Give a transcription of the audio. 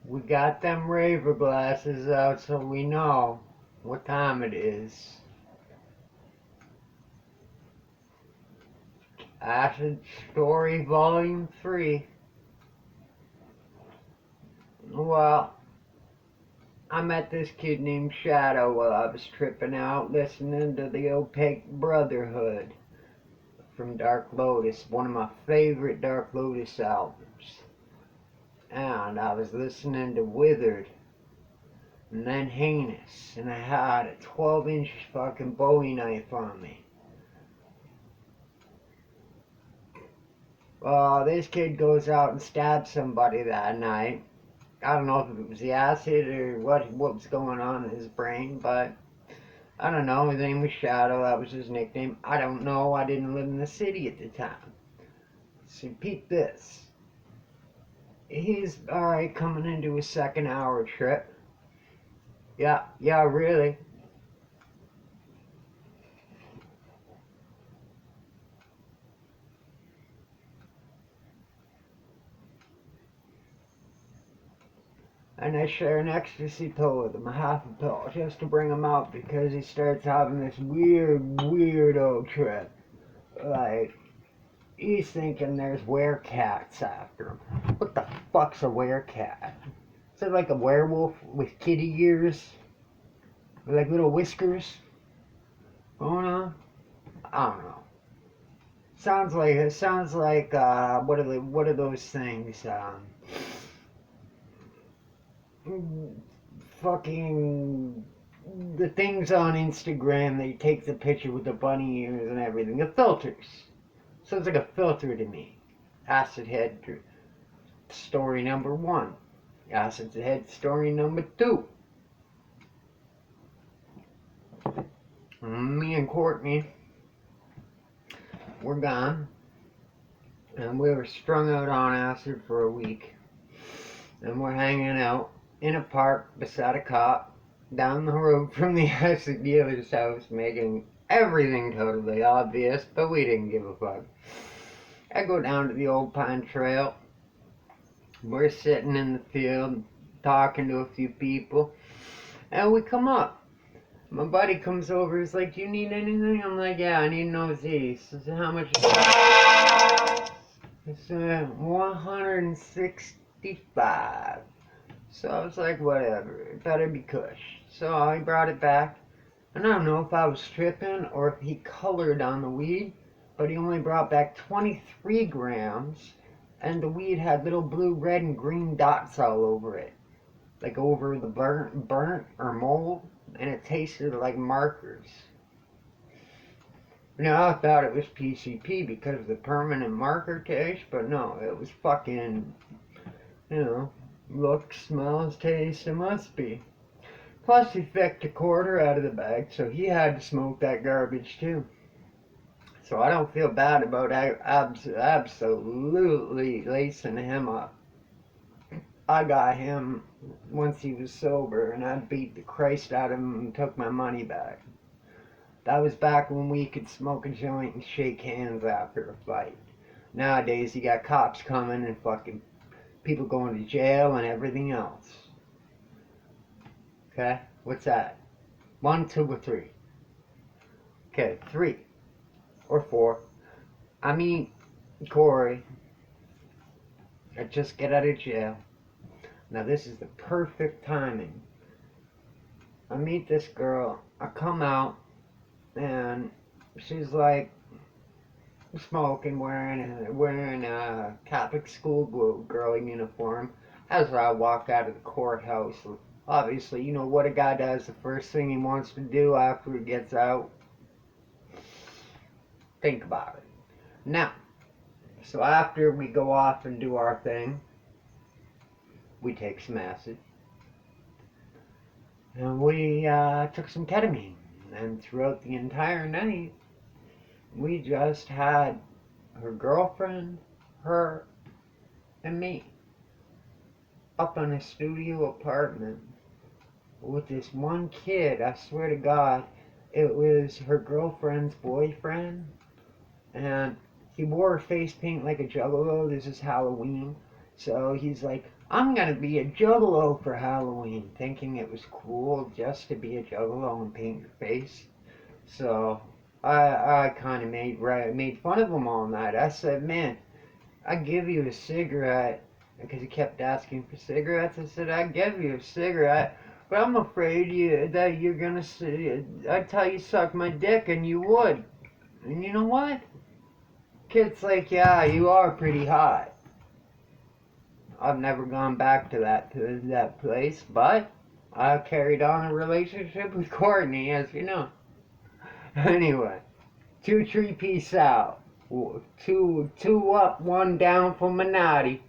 We got them raver glasses out so we know what time it is. Acid Story Volume 3. Well, I met this kid named Shadow while I was tripping out listening to the Opaque Brotherhood from Dark Lotus, one of my favorite Dark Lotus albums. And I was listening to Withered and then Heinous, and I had a 12-inch fucking Bowie knife on me. Well, this kid goes out and stabs somebody that night. I don't know if it was the acid or what was going on in his brain, but I don't know. His name was Shadow. That was his nickname. I don't know. I didn't live in the city at the time. So peep this. He's alright coming into his second hour trip. Yeah, really. And I share an ecstasy pill with him, a half a pill, just to bring him out because he starts having this weirdo trip. Like, he's thinking there's werecats after him. What the fuck's a werecat? Is it like a werewolf with kitty ears? With like little whiskers going on? I don't know. It sounds like what are those things? Fucking the things on Instagram that you take the picture with the bunny ears and everything. The filters. Sounds like a filter to me. Acid Head story number 1. Acid Head story number 2. Me and Courtney were gone, and we were strung out on acid for a week, and we're hanging out in a park beside a cop down the road from the acid dealer's house, making everything totally obvious, but we didn't give a fuck. I go down to the old pine trail. We're sitting in the field talking to a few people, and we come up. My buddy comes over, he's like, "Do you need anything?" I'm like, "Yeah, I need an OZ." He says, "How much is that?" It's 165. So I was like, whatever, it better be Kush. So I brought it back, and I don't know if I was tripping or if he colored on the weed, but he only brought back 23 grams, and the weed had little blue, red, and green dots all over it, like over the burnt or mold, and it tasted like markers. Now I thought it was PCP because of the permanent marker taste, but no, it was fucking, you know, look, smells, taste, it must be. Plus he fecked a quarter out of the bag, so he had to smoke that garbage too. So I don't feel bad about absolutely lacing him up. I got him once he was sober, and I beat the Christ out of him and took my money back. That was back when we could smoke a joint and shake hands after a fight. Nowadays, you got cops coming and fucking people going to jail and everything else. Okay? What's that? 1, 2, or 3? Okay, 3 or 4. I mean, Corey, I just get out of jail. Now this is the perfect timing. I meet this girl, I come out, and she's like smoking, wearing a Catholic school girl uniform. As I walk out of the courthouse, obviously, you know what a guy does. The first thing he wants to do after he gets out, think about it. Now, so after we go off and do our thing, we take some acid, and we took some ketamine. And throughout the entire night, we just had her girlfriend, her, and me up in a studio apartment with this one kid. I swear to God, it was her girlfriend's boyfriend, and he wore face paint like a juggalo. This is Halloween, so he's like I'm gonna be a juggalo for Halloween, thinking it was cool just to be a juggalo and paint your face. So I kind of made fun of him all night. I said, man, I give you a cigarette because he kept asking for cigarettes. I said, I give you a cigarette, but I'm afraid that you're gonna say I'd tell you suck my dick and you would. And you know what? Kid's like, yeah, you are pretty hot. I've never gone back to that place, but I carried on a relationship with Courtney, as you know. Anyway, two tree peace out. Two up, one down for Minotti.